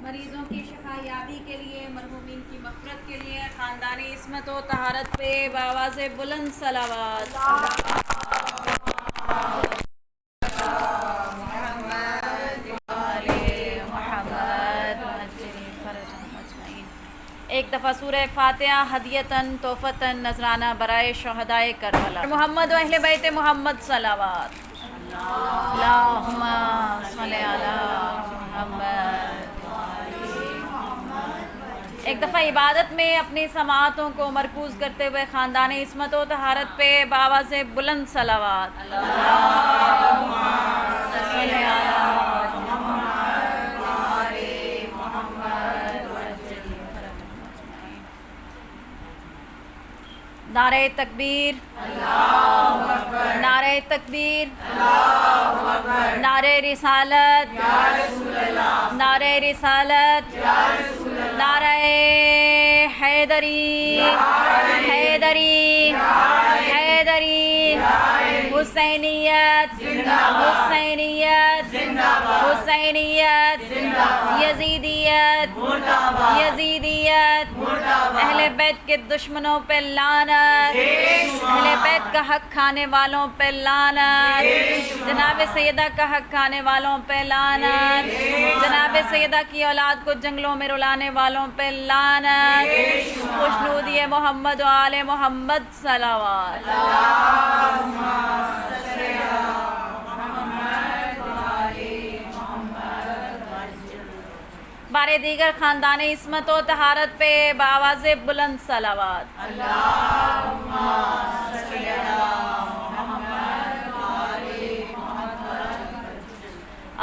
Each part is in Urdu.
مریضوں کی شفا یابی کے لیے، مرحومین کی مغفرت کے لیے، خاندانی عصمت و طہارت پہ بآواز بلند صلوات۔ ایک دفعہ سورہ فاتحہ ہدیتاً تحفتاً نذرانہ برائے شہدائے کربلا۔ محمد و اہل بیت محمد صلوات۔ اللہم صلی علی محمد۔ ایک دفعہ عبادت میں اپنی سماعتوں کو مرکوز کرتے ہوئے خاندانی عصمت و طہارت پہ بآواز بلند صلوات۔ اللہم صلی علی محمد وآل محمد وعجل فرجهم اجمعین۔ نعرہ تکبیر، اللہ اکبر، نعرہ تکبیر، اللہ اکبر، نعرہ رسالت، یا رسول اللہ، نعرہ رسالت، یا رسول اللہ، نعرہ حیدری، حیدری، حیدری، حسینیت، حسینیت، حسینیت، یزیدیت، یزیدیت، اہل بیت کے دشمنوں پہ لعنت، اہل بیت کا حق کھانے والوں پہ لعنت، جناب سیدہ کا حق کھانے والوں پہ لعنت، جناب سیدہ کی اولاد کو جنگلوں میں رلانے والوں پہ لعنت، خوشنودی محمد و آل محمد صلوات۔ بار دیگر خاندان عصمت و طہارت پہ بآواز بلند صلوات۔ اللہم صلی علی محمد وآل محمد۔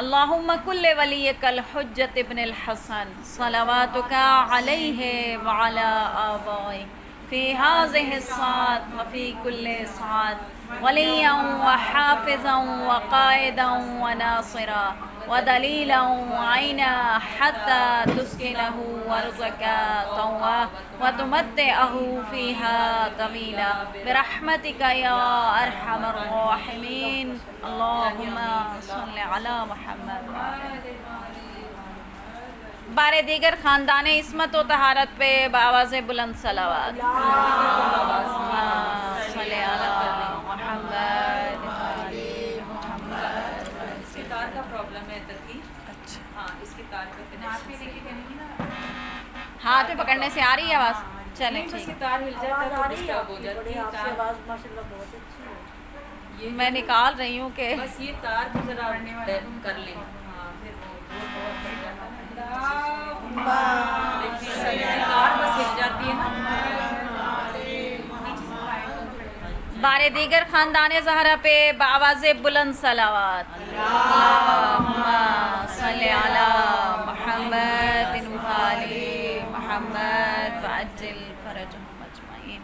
اللہم کل ولیک الحجۃ ابن الحسن صلواتک علیہ وعلی آبائہ فی ہذہ الساعۃ وفی کل ساعۃ ولییا وحافظا وقائدا وناصرا ودلیلا وعینا حتی تسکنہ ارضک طوعا وتمتعہ فیہا طویلا برحمتک یا ارحم الراحمین۔ اللہم صلی علی محمد۔ بار دیگر خاندان عصمت و طہارت پہ بآواز بلند صلوات۔ اللہم صلی علی محمد وآل محمد۔ اس کی تار کا پرابلم ہے ترکی۔ اچھا ہاں، اس کی تار کا ہاتھ پہ پکڑنے سے آ رہی ہے آواز؟ چلیں اس ٹھیک کی ہے، تار ہل جاتا ہے تو ڈسٹرب ہو جاتی ہے تار۔ آواز ماشاءاللہ بہت اچھی ہے۔ میں نکال رہی ہوں کہ بس یہ تار کو ذرا کر لیں، ہاں پھر وہ بہت بڑھ جاتا ہے۔ تار بس ہل جاتی ہے نا۔ بار دیگر خاندان زہرا پہ بآواز بلند صلوات۔ اللہم صلی علی محمد وآل محمد وعجل فرجهم اجمعین۔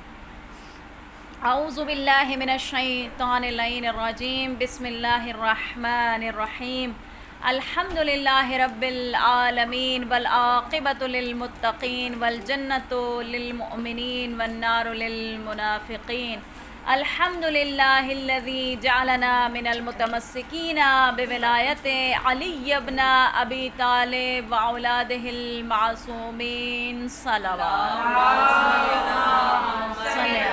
اعوذ باللہ من الشیطان اللعین الرجیم، بسم اللہ الرحمن الرحیم، الحمد للہ رب العالمین والعاقبۃ للمتقین والجنۃ للمؤمنین والنار للمنافقین۔ الحمد للہ الذی جعلنا من المتمسکین بولایت علی ابن ابی طالب واولادہ المعصومین صلوات۔ صلی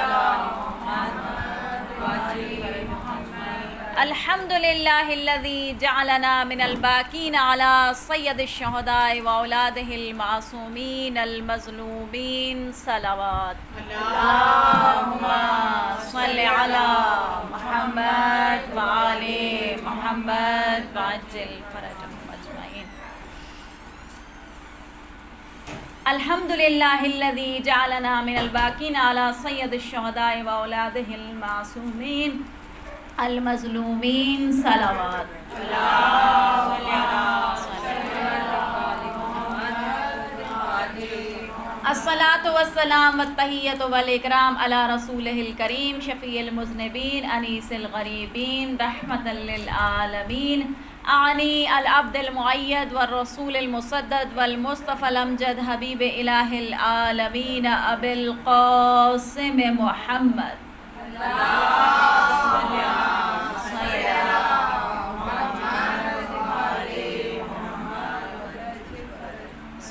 الحمد للہ الذی جعلنا من الباکین علی سید الشہداء واولادہ المعصومین المظلومین صلوات۔ اللہم صلی علی محمد وآل محمد وعجل فرجهم اجمعین۔ الحمد للہ الذی جعلنا من الباکین علی سید الشہداء واولادہ المعصومین المظلومین صلوات۔ الصلاۃ والسلام والتحیۃ والاکرام علی رسولہ الکریم شفیع المذنبین انیس الغریبین رحمۃ للعالمین اعنی العبد المعید والرسول المسدد والمصطفى الامجد حبیب الہ العالمین ابی القاسم محمد۔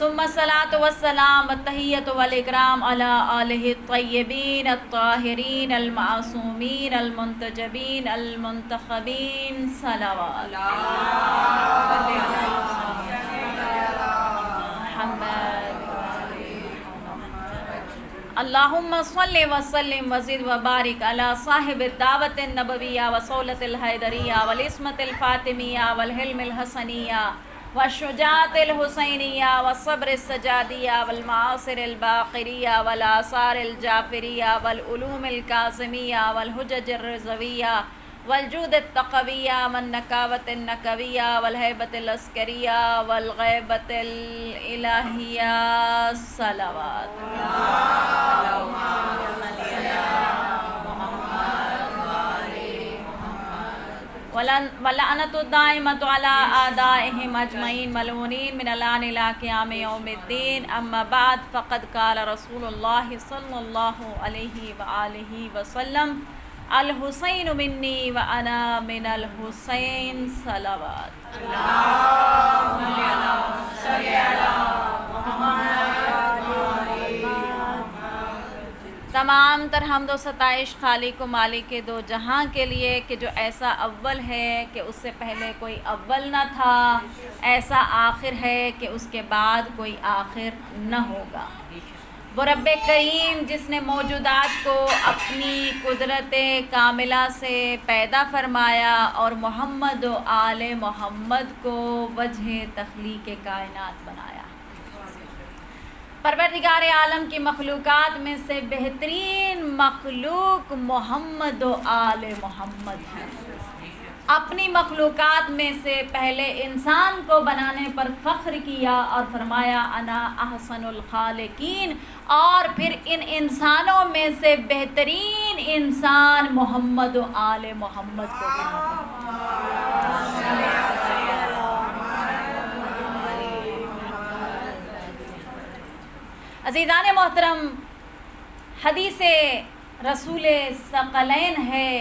ثم الصلاۃ والسلام والتحیۃ والاکرام علی آلہ الطیبین الطاہرین المعصومین المنتجبین المنتخبین صلوات اللہم صلی وسلم وزد وبارک علی صاحب الدعوت النبویہ وصولۃ الحیدریہ والعصمت الفاطمیہ والحلم الحسنیہ والشجاعت الحسینیہ والصبر السجادیہ والمعاصر الباقریہ والآثار الجعفریہ والعلوم القاسمیہ والحجج الرضویہ والجود التقویہ والنکاوت النکویہ والہیبت العسکریہ والغیبت الالہیہ صلوات وَلَعْنَةُ الدَّائِمَةُ عَلَىٰ أَعْدَائِهِمْ أَجْمَعِينَ مَلْعُونِينَ مِنَ الْآنِ إِلَىٰ قِيَامِ يَوْمِ الدِّينِ أَمَّا بَعْدُ فَقَدْ قَالَ رسول اللہ صلی اللہ علیہ وآلہ وسلم الحسین منی وأنا من الحسین صلوات تمام تر حمد و ستائش خالق و مالک کے دو جہاں کے لیے کہ جو ایسا اول ہے کہ اس سے پہلے کوئی اول نہ تھا، ایسا آخر ہے کہ اس کے بعد کوئی آخر نہ ہوگا۔ وہ رب کریم جس نے موجودات کو اپنی قدرت کاملہ سے پیدا فرمایا اور محمد و آل محمد کو وجہ تخلیق کائنات بنایا۔ پروردگار عالم کی مخلوقات میں سے بہترین مخلوق محمد و آل محمد ہے۔ اپنی مخلوقات میں سے پہلے انسان کو بنانے پر فخر کیا اور فرمایا انا احسن الخالقین، اور پھر ان انسانوں میں سے بہترین انسان محمد و آل محمد کو بنایا۔ عزیزان محترم، حدیث رسول ثقلین ہے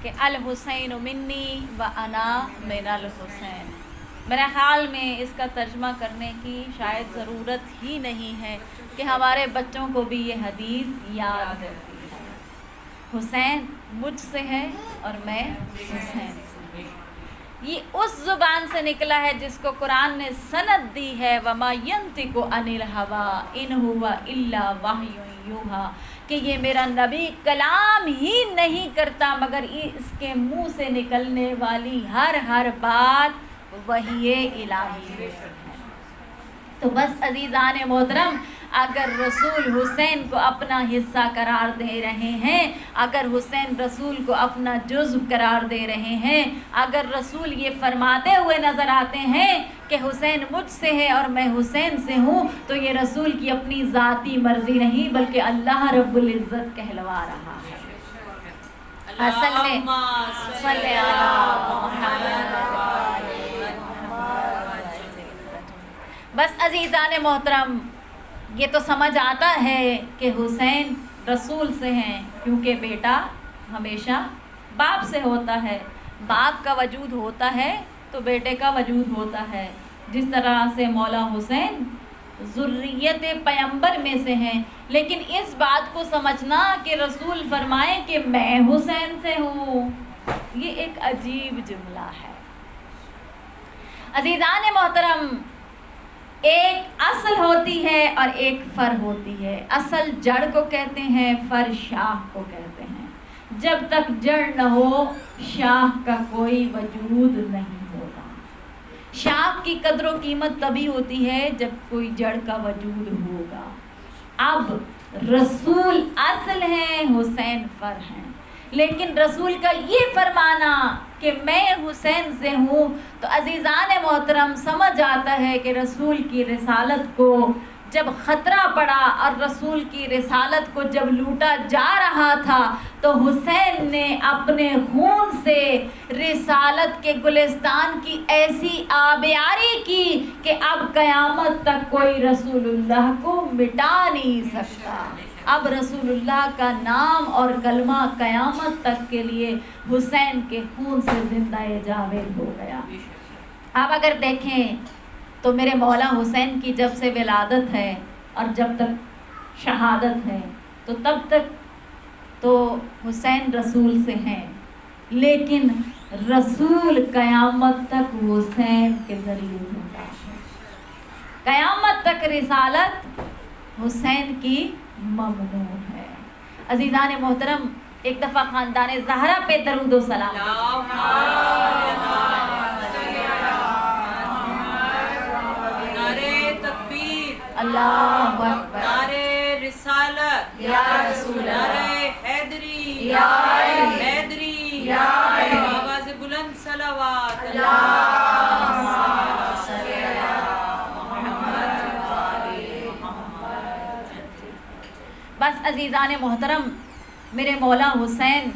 کہ الحسین منی و انا من الحسین۔ میرے خیال میں اس کا ترجمہ کرنے کی شاید ضرورت ہی نہیں ہے کہ ہمارے بچوں کو بھی یہ حدیث یاد ہوتی ہے۔ حسین مجھ سے ہے اور میں حسین سے۔ یہ اس زبان سے نکلا ہے جس کو قرآن نے سند دی ہے وَمَا يَنطِقُ عَنِ الْهَوَىٰ إِنْ هُوَ إِلَّا وَحْيٌ يُوحَىٰ، کہ یہ میرا نبی کلام ہی نہیں کرتا مگر اس کے منہ سے نکلنے والی ہر بات وحی الہی ہے۔ تو بس عزیزان محترم، اگر رسول حسین کو اپنا حصہ قرار دے رہے ہیں، اگر حسین رسول کو اپنا جزو قرار دے رہے ہیں، اگر رسول یہ فرماتے ہوئے نظر آتے ہیں کہ حسین مجھ سے ہے اور میں حسین سے ہوں، تو یہ رسول کی اپنی ذاتی مرضی نہیں بلکہ اللہ رب العزت کہلوا رہا ہے۔ اصل میں صلی اللہ محمد، بس عزیزان محترم، یہ تو سمجھ آتا ہے کہ حسین رسول سے ہیں، کیونکہ بیٹا ہمیشہ باپ سے ہوتا ہے، باپ کا وجود ہوتا ہے تو بیٹے کا وجود ہوتا ہے۔ جس طرح سے مولا حسین ذریت پیمبر میں سے ہیں، لیکن اس بات کو سمجھنا کہ رسول فرمائیں کہ میں حسین سے ہوں، یہ ایک عجیب جملہ ہے۔ عزیزان محترم، ایک اصل ہوتی ہے اور ایک فر ہوتی ہے۔ اصل جڑ کو کہتے ہیں، فر شاخ کو کہتے ہیں۔ جب تک جڑ نہ ہو شاخ کا کوئی وجود نہیں ہوتا۔ شاخ کی قدر و قیمت تبھی ہوتی ہے جب کوئی جڑ کا وجود ہوگا۔ اب رسول اصل ہیں، حسین فر ہیں، لیکن رسول کا یہ فرمانا کہ میں حسین سے ہوں، تو عزیزان محترم سمجھ آتا ہے کہ رسول کی رسالت کو جب خطرہ پڑا اور رسول کی رسالت کو جب لوٹا جا رہا تھا، تو حسین نے اپنے خون سے رسالت کے گلستان کی ایسی آبیاری کی کہ اب قیامت تک کوئی رسول اللہ کو مٹا نہیں سکتا۔ اب رسول اللہ کا نام اور کلمہ قیامت تک کے لیے حسین کے خون سے زندہ جاوید ہو گیا۔ اب اگر دیکھیں تو میرے مولا حسین کی جب سے ولادت ہے اور جب تک شہادت ہے تو تب تک تو حسین رسول سے ہیں، لیکن رسول قیامت تک حسین کے ذریعے زندہ ہے۔ قیامت تک رسالت حسین کی ممنوع ہے۔ عزیزان محترم، ایک دفعہ خاندان زہرا پہ درود و سلام۔ نعرے تکبیر، اللہ اکبر، نعرے رسالت، یا رسول اللہ، نعرے حیدری، یا علی، حیدری، یا علی، آواز بلند صلوات، بس عزیزان محترم، میرے مولا حسین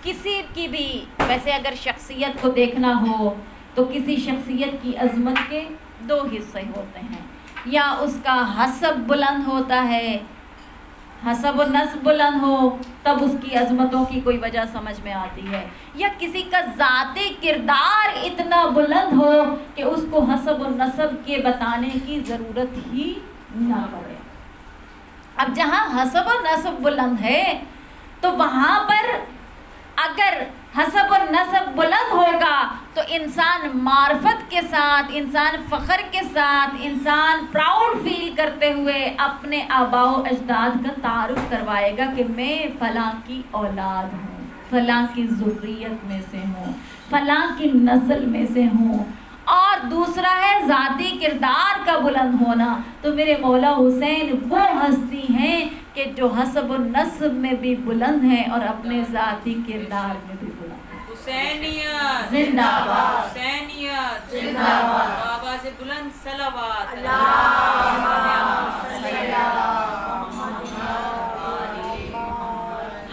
کسی کی بھی، ویسے اگر شخصیت کو دیکھنا ہو تو کسی شخصیت کی عظمت کے دو حصے ہوتے ہیں، یا اس کا حسب بلند ہوتا ہے، حسب و نسب بلند ہو تب اس کی عظمتوں کی کوئی وجہ سمجھ میں آتی ہے، یا کسی کا ذاتی کردار اتنا بلند ہو کہ اس کو حسب و نسب کے بتانے کی ضرورت ہی نہ پڑے۔ اب جہاں حسب و نسب بلند ہے تو وہاں پر اگر حسب و نسب بلند ہوگا تو انسان معرفت کے ساتھ، انسان فخر کے ساتھ، انسان پراؤڈ فیل کرتے ہوئے اپنے آباء و اجداد کا تعارف کروائے گا کہ میں فلاں کی اولاد ہوں، فلاں کی ذریت میں سے ہوں، فلاں کی نسل میں سے ہوں۔ اور دوسرا ہے ذاتی کردار کا بلند ہونا، تو میرے مولا حسین وہ ہستی ہیں کہ جو حسب و نسب میں بھی بلند ہیں اور اپنے ذاتی کردار میں بھی بلند ہیں۔ حسینیت زندہ باد، حسینیت زندہ باد، آواز بلند صلوات،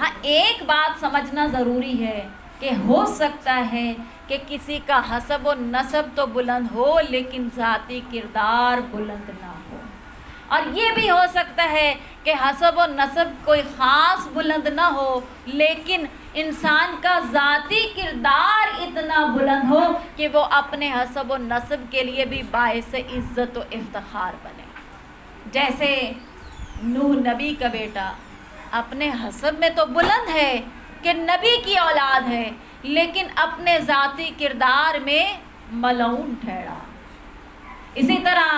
ہاں ایک بات سمجھنا ضروری ہے کہ ہو سکتا ہے کہ کسی کا حسب و نسب تو بلند ہو لیکن ذاتی کردار بلند نہ ہو، اور یہ بھی ہو سکتا ہے کہ حسب و نسب کوئی خاص بلند نہ ہو لیکن انسان کا ذاتی کردار اتنا بلند ہو کہ وہ اپنے حسب و نسب کے لیے بھی باعث عزت و افتخار بنے۔ جیسے نوح نبی کا بیٹا اپنے حسب میں تو بلند ہے کہ نبی کی اولاد ہے، لیکن اپنے ذاتی کردار میں ملعون ٹھہرا۔ اسی طرح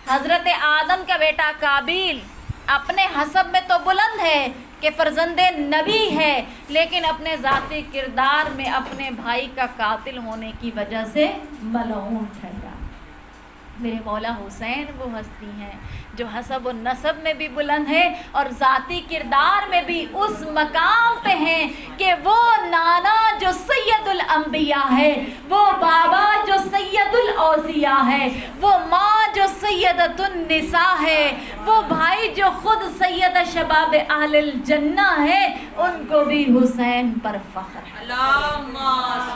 حضرت آدم کا بیٹا قابیل اپنے حسب میں تو بلند ہے کہ فرزند نبی ہے، لیکن اپنے ذاتی کردار میں اپنے بھائی کا قاتل ہونے کی وجہ سے ملعون ٹھہرا۔ میرے مولا حسین وہ ہستی ہیں جو حسب و نسب میں بھی بلند ہے اور ذاتی کردار میں بھی اس مقام پہ ہیں کہ وہ نانا جو سید الانبیاء ہے، وہ بابا جو سید الاوصیاء ہے، وہ ماں جو سیدۃ النساء ہے، وہ بھائی جو خود سید شباب اہل الجنہ ہے، ان کو بھی حسین پر فخر ہے۔ اللہم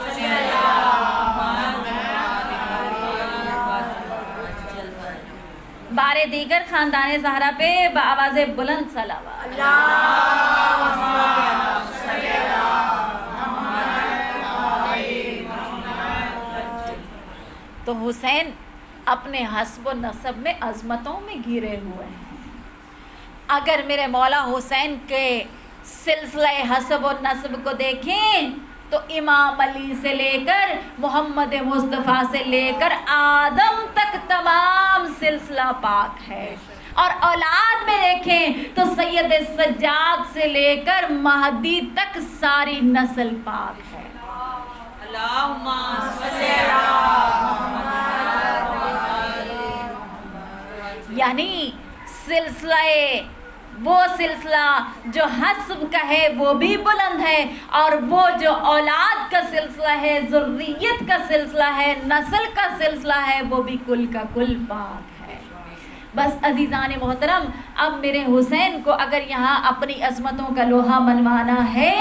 صلی اللہ بار دیگر خاندان زہرا پہ بآواز بلند صلوات۔ تو حسین اپنے حسب و نسب میں عظمتوں میں گھرے ہوئے ہیں۔ اگر میرے مولا حسین کے سلسلہ حسب و نسب کو دیکھیں تو امام علی سے لے کر محمد مصطفیٰ سے لے کر آدم تک تمام سلسلہ پاک ہے، اور اولاد میں دیکھیں تو سید سجاد سے لے کر مہدی تک ساری نسل پاک ہے۔ اللہم صلی اللہ یعنی وہ سلسلہ جو حسب کا ہے وہ بھی بلند ہے، اور وہ جو اولاد کا سلسلہ ہے، ذریت کا سلسلہ ہے، نسل کا سلسلہ ہے، وہ بھی کل کا کل پاک ہے۔ بس عزیزان محترم، اب میرے حسین کو اگر یہاں اپنی عظمتوں کا لوہا منوانا ہے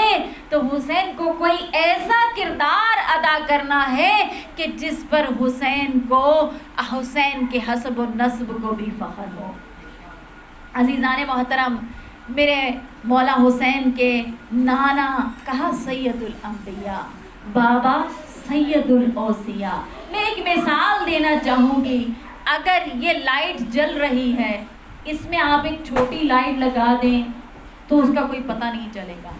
تو حسین کو کوئی ایسا کردار ادا کرنا ہے کہ جس پر حسین کے حسب و نسب کو بھی فخر ہو۔ عزیزان محترم، میرے مولا حسین کے نانا کہا سید الانبیاء، بابا سید الاوصیاء۔ میں ایک مثال دینا چاہوں گی۔ اگر یہ لائٹ جل رہی ہے، اس میں آپ ایک چھوٹی لائٹ لگا دیں تو اس کا کوئی پتہ نہیں چلے گا،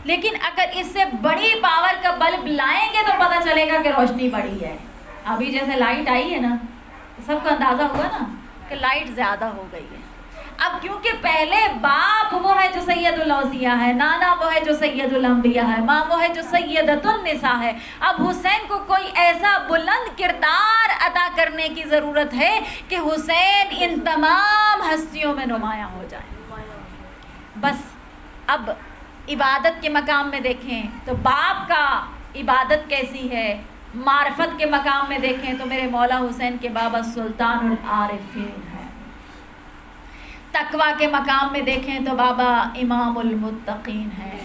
لیکن اگر اس سے بڑی پاور کا بلب لائیں گے تو پتہ چلے گا کہ روشنی بڑی ہے. ابھی جیسے لائٹ آئی ہے نا، سب کو اندازہ ہوا نا کہ لائٹ زیادہ ہو گئی ہے. اب کیونکہ پہلے باپ وہ ہے جو سید الاوصیاء ہے، نانا وہ ہے جو سید الانبیاء ہے، ماں وہ ہے جو سیدۃ النساء ہے. اب حسین کو کوئی ایسا بلند کردار ادا کرنے کی ضرورت ہے کہ حسین ان تمام ہستیوں میں نمایاں ہو جائے. بس اب عبادت کے مقام میں دیکھیں تو باپ کا عبادت کیسی ہے، معرفت کے مقام میں دیکھیں تو میرے مولا حسین کے بابا سلطان العارفین ہے. تقویٰ کے مقام میں دیکھیں تو بابا امام المتقین ہے.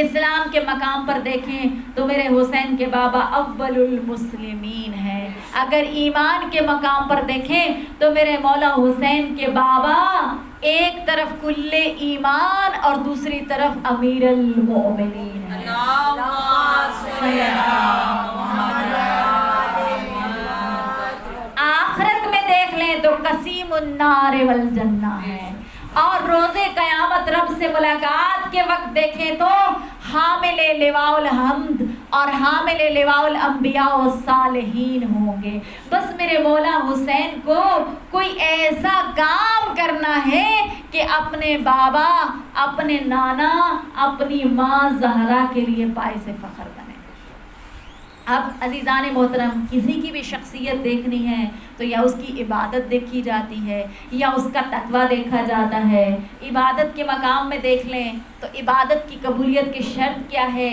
اسلام کے مقام پر دیکھیں تو میرے حسین کے بابا اول المسلمین ہے. اگر ایمان کے مقام پر دیکھیں تو میرے مولا حسین کے بابا ایک طرف کل ایمان اور دوسری طرف امیر المؤمنین ہے. آخرت میں دیکھ لیں تو قسیم النار والجنہ ہے. اور روز قیامت رب سے ملاقات کے وقت دیکھیں تو حامل لواء الحمد اور حامل لواء الانبیاء والصالحین ہوں گے. بس میرے مولا حسین کو کوئی ایسا کام کرنا ہے کہ اپنے بابا، اپنے نانا، اپنی ماں زہرا کے لیے باعث فخر بنے. اب عزیزان محترم، کسی کی بھی شخصیت دیکھنی ہے تو یا اس کی عبادت دیکھی جاتی ہے یا اس کا تقویٰ دیکھا جاتا ہے. عبادت کے مقام میں دیکھ لیں تو عبادت کی قبولیت کی شرط کیا ہے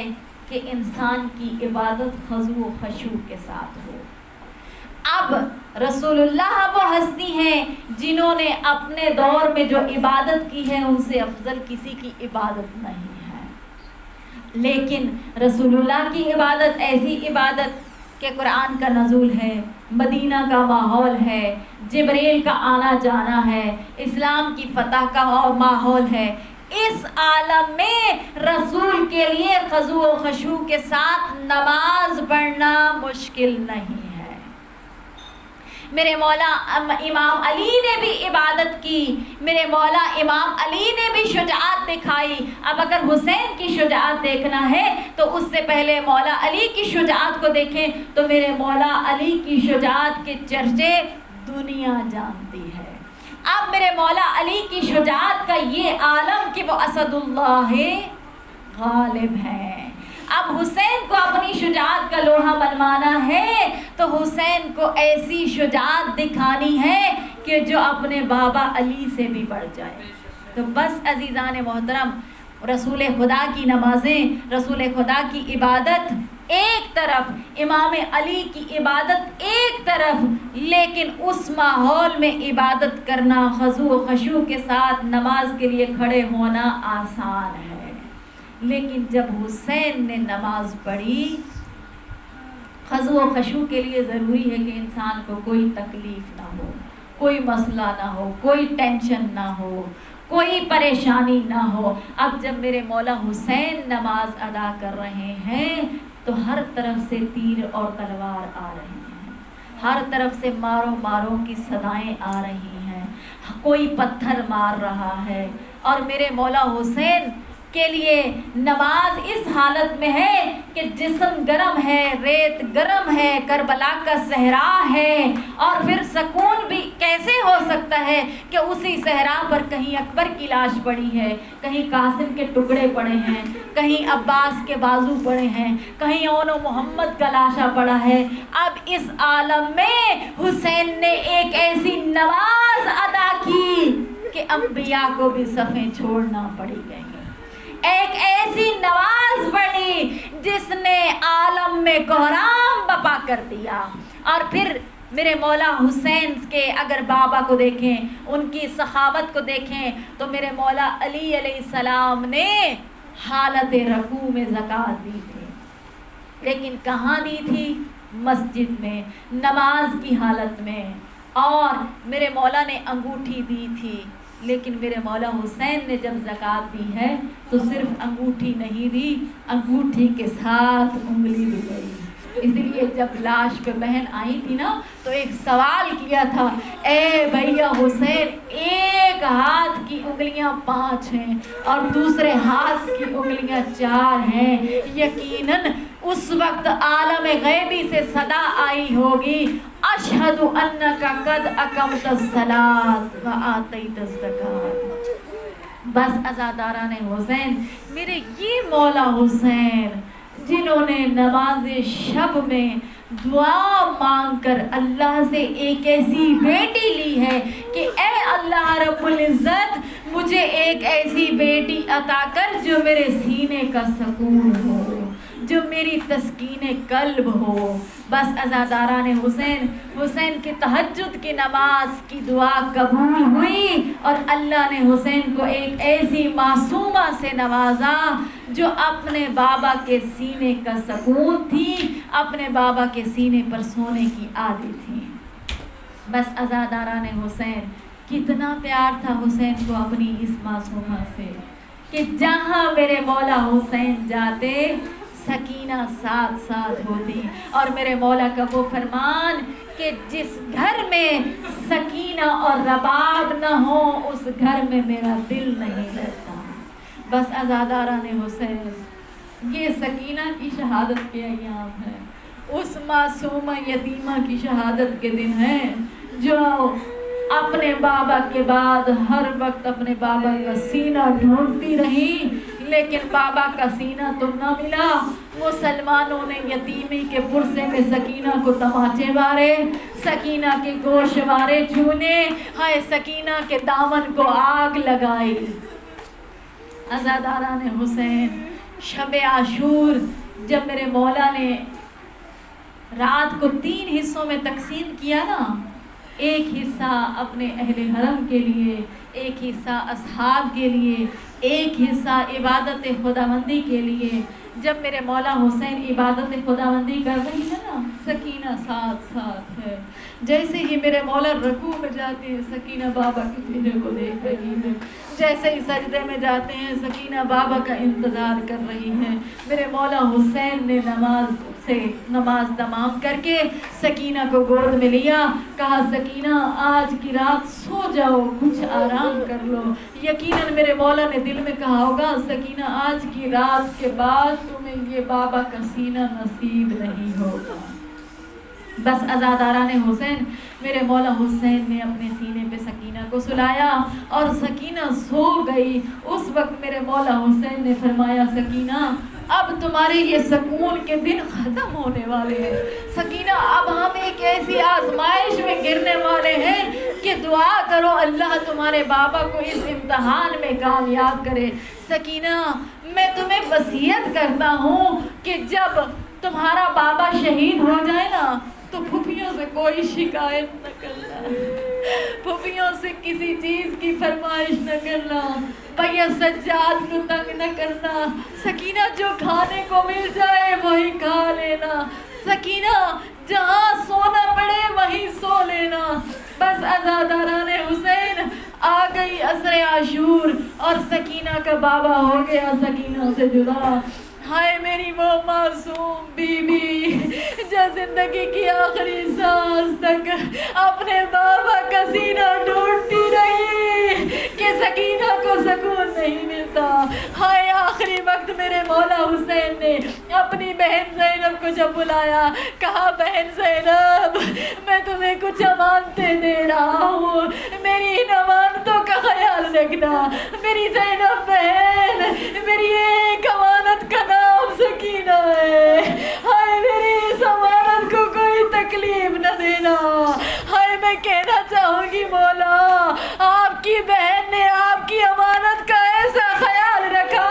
کہ انسان کی عبادت خضوع و خشوع کے ساتھ ہو. اب رسول اللہ وہ ہستی ہیں جنہوں نے اپنے دور میں جو عبادت کی ہے ان سے افضل کسی کی عبادت نہیں ہے. لیکن رسول اللہ کی عبادت ایسی عبادت کہ قرآن کا نزول ہے، مدینہ کا ماحول ہے، جبریل کا آنا جانا ہے، اسلام کی فتح کا ماحول ہے. اس عالم میں رسول کے لیے خضوع و خشوع کے ساتھ نماز پڑھنا مشکل نہیں ہے. میرے مولا امام علی نے بھی عبادت کی، میرے مولا امام علی نے بھی شجاعت دکھائی. اب اگر حسین کی شجاعت دیکھنا ہے تو اس سے پہلے مولا علی کی شجاعت کو دیکھیں تو میرے مولا علی کی شجاعت کے چرچے دنیا جانتی ہے. اب میرے مولا علی کی شجاعت کا یہ عالم کہ وہ اسد اللہ غالب ہیں. اب حسین کو اپنی شجاعت کا لوہا بنوانا ہے تو حسین کو ایسی شجاعت دکھانی ہے کہ جو اپنے بابا علی سے بھی بڑھ جائے. تو بس عزیزان محترم، رسول خدا کی نمازیں، رسول خدا کی عبادت ایک طرف، امام علی کی عبادت ایک طرف، لیکن اس ماحول میں عبادت کرنا خضوع و خشوع کے ساتھ نماز کے لیے کھڑے ہونا آسان ہے. لیکن جب حسین نے نماز پڑھی، خضوع و خشوع کے لیے ضروری ہے کہ انسان کو کوئی تکلیف نہ ہو، کوئی مسئلہ نہ ہو، کوئی ٹینشن نہ ہو، کوئی پریشانی نہ ہو. اب جب میرے مولا حسین نماز ادا کر رہے ہیں تو ہر طرف سے تیر اور تلوار آ رہی ہیں، ہر طرف سے مارو مارو کی صدائیں آ رہی ہیں، کوئی پتھر مار رہا ہے. اور میرے مولا حسین کے لیے نماز اس حالت میں ہے کہ جسم گرم ہے، ریت گرم ہے، کربلا کا صحرا ہے. اور پھر سکون بھی کیسے ہو سکتا ہے کہ اسی صحرا پر کہیں اکبر کی لاش پڑی ہے، کہیں قاسم کے ٹکڑے پڑے ہیں، کہیں عباس کے بازو پڑے ہیں، کہیں اون و محمد کا لاشا پڑا ہے. اب اس عالم میں حسین نے ایک ایسی نماز ادا کی کہ انبیاء کو بھی صفیں چھوڑنا پڑی گئی. ایک ایسی نماز پڑھی جس نے عالم میں کوہرام بپا کر دیا. اور پھر میرے مولا حسین کے اگر بابا کو دیکھیں، ان کی سخاوت کو دیکھیں تو میرے مولا علی علیہ السلام نے حالت رکوع میں زکوٰۃ دی تھی، لیکن کہاں دی تھی؟ مسجد میں، نماز کی حالت میں. اور میرے مولا نے انگوٹھی دی تھی، لیکن میرے مولا حسین نے جب زکوٰۃ دی ہے تو صرف انگوٹھی نہیں دی، انگوٹھی کے ساتھ انگلی بھی گئی. اس لیے جب لاش پہ بہن آئی تھی نا تو ایک سوال کیا تھا، اے بھیا حسین، ایک ہاتھ کی انگلیاں 5 ہیں اور دوسرے ہاتھ کی انگلیاں 4 ہیں، یقیناً اس وقت عالم غیبی سے صدا آئی ہوگی، اشہد انک قد اقمت الصلاۃ و آتیت الزکاۃ۔ بس عزاداران حسین، میرے یہ مولا حسین جنہوں نے نماز شب میں دعا مانگ کر اللہ سے ایک ایسی بیٹی لی ہے کہ اے اللہ رب العزت مجھے ایک ایسی بیٹی عطا کر جو میرے سینے کا سکون ہو، جو میری تسکین قلب ہو۔ بس عزاداران حسین، حسین کی تہجد کی نماز کی دعا قبول ہوئی اور اللہ نے حسین کو ایک ایسی معصومہ سے نوازا جو اپنے بابا کے سینے کا سکون تھی، اپنے بابا کے سینے پر سونے کی عادی تھی۔ بس عزاداران حسین، کتنا پیار تھا حسین کو اپنی اس معصومہ سے کہ جہاں میرے مولا حسین جاتے سکینہ ساتھ ساتھ ہوتی، اور میرے مولا کا وہ فرمان کہ جس گھر میں سکینہ اور رباب نہ ہو اس گھر میں میرا دل نہیں رہتا۔ بس عزاداران حسین، یہ سکینہ کی شہادت کے ایام ہے، اس معصومہ یتیمہ کی شہادت کے دن ہیں جو اپنے بابا کے بعد ہر وقت اپنے بابا کا سینہ ڈھونڈتی رہی، لیکن بابا کا سینہ تو نہ ملا۔ مسلمانوں نے یتیمی کے پرسے میں سکینہ کو تماچے مارے، سکینہ کے گوشوارے چونے، ہائے سکینہ کے دامن کو آگ لگائی۔ عزاداران حسین، شب عاشور جب میرے مولا نے رات کو 3 حصوں میں تقسیم کیا نا، ایک حصہ اپنے اہل حرم کے لیے، ایک حصہ اصحاب کے لیے، ایک حصہ عبادت خداوندی کے لیے، جب میرے مولا حسین عبادت خداوندی کر رہی ہے نا، سکینہ ساتھ ساتھ ہے۔ جیسے ہی میرے مولا رکوع میں جاتے ہیں سکینہ بابا کے چہرے کو دیکھ رہی ہے، جیسے ہی سجدے میں جاتے ہیں سکینہ بابا کا انتظار کر رہی ہے۔ میرے مولا حسین نے نماز تمام کر کے سکینہ کو گود میں لیا، کہا سکینہ آج کی رات سو جاؤ، کچھ آرام کر لو۔ یقیناً میرے مولا نے دل میں کہا ہوگا سکینہ آج کی رات کے بعد تمہیں یہ بابا کا سینہ نصیب نہیں ہوگا۔ بس عزاداران حسین، میرے مولا حسین نے اپنے سینے پہ سکینہ کو سلایا اور سکینہ سو گئی۔ اس وقت میرے مولا حسین نے فرمایا سکینہ اب تمہارے یہ سکون کے دن ختم ہونے والے ہیں، سکینہ اب ہم ایک ایسی آزمائش میں گرنے والے ہیں کہ دعا کرو اللہ تمہارے بابا کو اس امتحان میں کامیاب کرے۔ سکینہ میں تمہیں وصیت کرتا ہوں کہ جب تمہارا بابا شہید ہو جائے نا تو پھوپھیوں سے کوئی شکایت نہ کرنا، پھوپھیوں سے کسی چیز کی فرمائش نہ کرنا، بھیا سجاد کو تنگ نہ کرنا، سکینہ جو کھانے کو مل جائے وہی کھا لینا، سکینہ جہاں سونا پڑے وہیں سو لینا۔ بس عزاداران حسین آ گئی عصر عاشور اور سکینہ کا بابا ہو گیا سکینہ سے جدا۔ ہائے میری وہ معصوم بیوی جو زندگی کی آخری سانس تک اپنے بابا کا سینہ ڈھونڈتی رہی کہ سکینہ کو سکون نہیں ملتا۔ ہائے آخری وقت میرے مولا حسین نے اپنی بہن زینب کو جب بلایا، کہا بہن زینب میں تمہیں کچھ امانتیں دے رہا ہوں، میری ان امانتوں کا خیال رکھنا۔ میری زینب بہن، میری ایک امانت کا نام سکینہ ہے، ہائے میری اس امانت کو کوئی تکلیف نہ دینا۔ ہائے میں کہنا چاہوں گی مولا آپ کی بہن نے آپ کی امانت کا ایسا خیال رکھا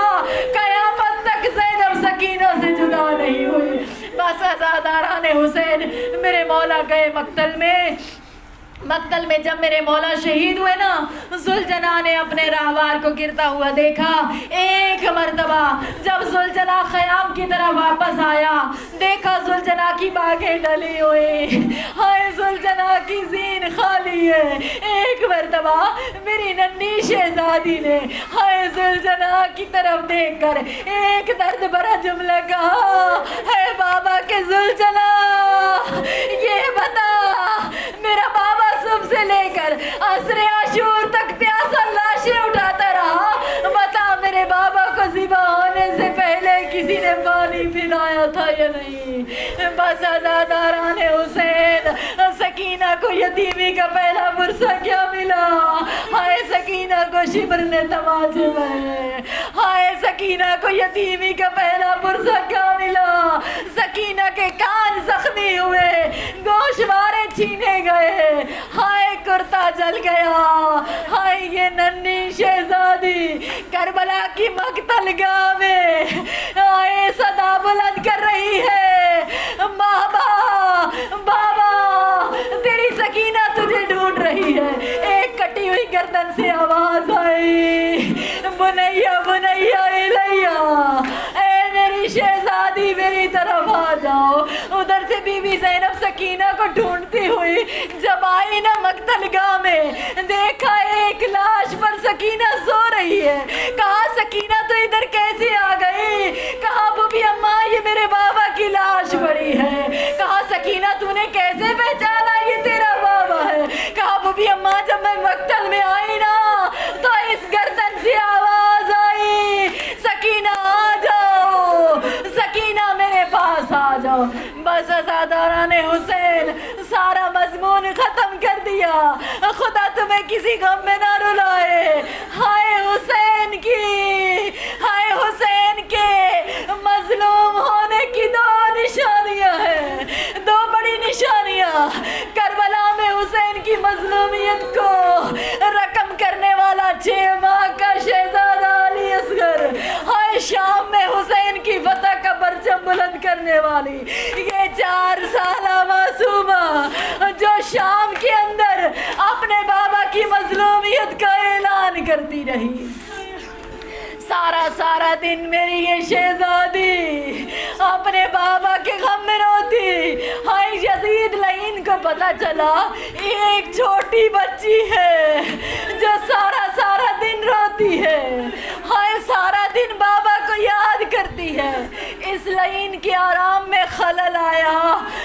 قیامت تک زینب سکینہ سے جدا نہیں ہوئی۔ بس عزاداران حسین، میرے مولا گئے مقتل میں، مقتل میں جب میرے مولا شہید ہوئے نا، ذوالجنا نے اپنے راہوار کو گرتا ہوا دیکھا. ایک مرتبہ جب ذوالجنا خیام کی طرف واپس آیا، دیکھا ذوالجنا کی باگیں ڈلی ہوئی، ہائے ذوالجنا کی زین خالی ہے. ایک مرتبہ میری ننھی شہزادی نے ہائے ذوالجنا کی طرف دیکھ کر ایک درد بھرا جملہ کہا، ہے بابا کے ذوالجنا یہ بتا، میرا بابا صبح سے لے کر عصر عاشور تک پیاسا لاشیں اٹھاتا رہا، بتا میرے بابا کو ذبح ہونے سے پہلے کسی نے پانی پلایا تھا یا نہیں؟ بس عزاداران حسین، سکینہ کو یتیمی کا پہلا برسہ کیا ملا؟ ہائے سکینہ کو شبر نے تماچے مارے، ہائے سکینہ کو یتیمی کا پہلا برسہ کیا ملا؟ سکینہ کے کان زخمی ہوئے، گوشوارے چھینے گئے، ہائے کرتا جل گیا. ہائے یہ ننھی شہزادی کربلا کی مقتل گاہ میں ہائے صدا بلند کر رہی ہے، بابا بابا تیری سکینہ تجھے ڈھونڈ رہی ہے. ایک کٹی ہوئی گردن سے آواز آئی، بنیا بنیا الیہ، اے میری شہزادی میری طرف آ جاؤ. ادھر سے بی بی زینب سکینہ کو ڈھونڈتی ہوئی جب آئی نا مقتل گاہ میں، دیکھا ایک لاش پر سکینہ سو رہی ہے. کہا سکینہ تو ادھر کیسے آ گئی؟ کہا بوبی اماں یہ میرے بابا کی لاش پڑی ہے. کہا سکینہ تو نے کیسے پہچانا یہ تیرا بابا ہے؟ کہا بوبی اماں جب میں مقتل میں آئی نا تو اس گردن سے آواز آئی، سکینہ آ جاؤ، سکینہ میرے پاس آ جاؤ. بس عزاداران حسین سارا مضمون ختم کر دیا، خدا تمہیں کسی غم میں نہ رلائے. ہائے حسین کی، ہائے حسین کے مظلوم ہونے کی دو نشانیاں ہیں، دو بڑی نشانیاں. کربلا میں حسین کی مظلومیت کو رقم کرنے والا 6 ماہ کا شہزادہ علی اصغر، ہائے شام میں حسین کی فتح کا پرچم بلند کرنے والی یہ 4 سالہ معصومہ جو شام کے اندر اپنے بابا کی مظلومیت کا اعلان کرتی رہی. سارا دن میری یہ شہزادی اپنے بابا کے غم میں روتی. ہائے یزید لعین کو پتا چلا ایک چھوٹی بچی ہے جو سارا دن روتی ہے، ہائے سارا دن بابا کو یاد کرتی ہے. اس لعین کے آرام میں خلل آیا.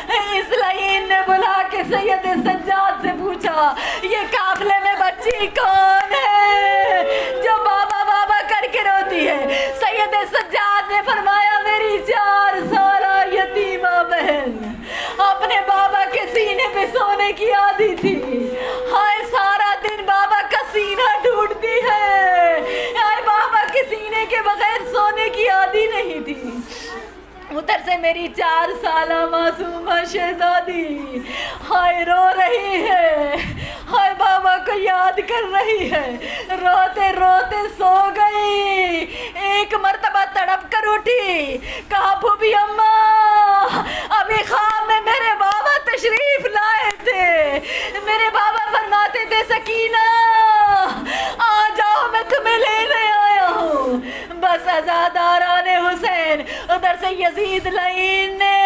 اس لعین نے بلا کے سید سجاد سے پوچھا یہ قافلے میں بچی کون ہے جو بابا بابا کر کے روتی ہے؟ سید سجاد نے فرمایا میری 4 سالہ یتیمہ بہن اپنے بابا کے سینے پہ سونے کی عادی تھی. ہائے سارا دن بابا کا سینہ ڈھونڈتی ہے، ہائے بابا کے سینے کے بغیر سونے کی عادی نہیں تھی. ادھر سے میری 4 سالہ معصومہ شہزادی ہائے رو رہی ہے، ہائے بابا کو یاد کر رہی ہے، روتے روتے سو گئی. ایک مرتبہ تڑپ کر اٹھی، کہا بھوبی اماں ابھی خواب میں میرے بابا تشریف لائے تھے، میرے بابا فرماتے تھے سکینہ آ جاؤ میں تمہیں لینے آیا ہوں. بس عزاداران حسین ادھر سے یزید لعین نے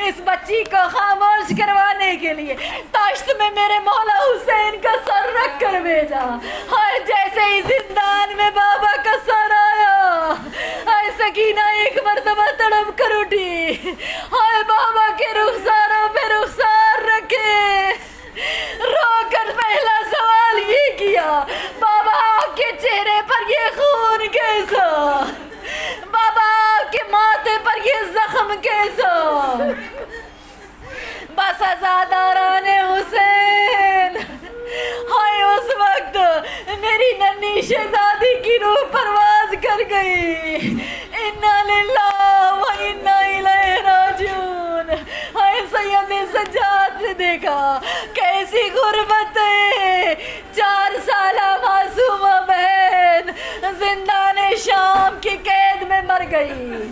اس بچی کو خاموش کروانے کے لیے تاشت میں میرے مولا حسین کا سر رکھ کر بھیجا. ہائے جیسے ہی زندان میں بابا کا سر آیا، ہائے سکینہ ایک مرتبہ تڑپ کر اٹھی، ہائے بابا کے رخساروں پہ رخسار رکھے، رو کر پہلا سوال یہ کیا بابا آپ کے چہرے پر یہ خون کیسا؟ بابا آپ کے ماتھے پر یہ زخم کیسا؟ بس عزاداران حسین ہائے اس وقت میری ننھی شہزادی کی روح پرواز کر گئی. انا للہ و انا الیہ راجعون. ہائے سید سجاد نے دیکھا کیسی غربت ہے، 4 سالہ معصومہ بہن زندان شام کی قید میں مر گئی.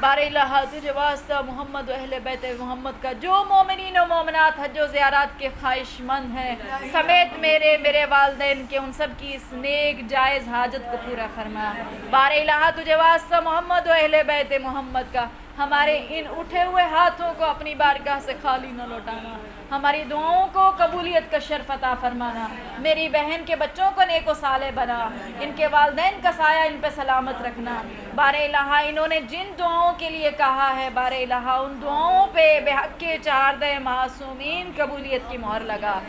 بار الہ تجھے واسطہ محمد و اہل بیت محمد کا جو مومنین و مومنات حج و زیارات کے خواہش مند ہیں سمیت میرے والدین کے ان سب کی اس نیک جائز حاجت کو پورا فرما. بار الہ تجھے واسطہ محمد و اہل بیت محمد کا ہمارے ان اٹھے ہوئے ہاتھوں کو اپنی بارگاہ سے خالی نہ لوٹانا. ہماری دعاؤں کو قبولیت کا شرف عطا فرمانا. میری بہن کے بچوں کو نیک و صالح بنا. ان کے والدین کا سایہ ان پہ سلامت رکھنا. بار الہ انہوں نے جن دعاؤں کے لیے کہا ہے بار الہ ان دعاؤں پہ بے حق کے چہاردہ معصومین قبولیت کی مہر لگا.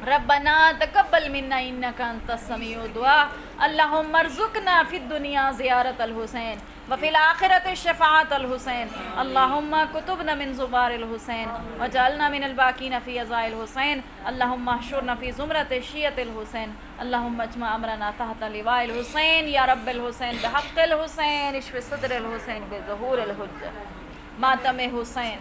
ربنا تقبل منا انک انت السمیع الدعاء. اللہم ارزقنا فی الدنیا زیارت الحسین وفی الآخرت شفاعت الحسین. اللہم کتبنا من زبار الحسین وجعلنا من الباقین فی عزاء الحسین. اللہم احشرنا فی زمرت شیعت الحسین. اللہم اجمع امرنا تحت لواء الحسین یا رب الحسین بحق الحسین اشف صدر الحسین بظہور الحجہ. ماتم حسین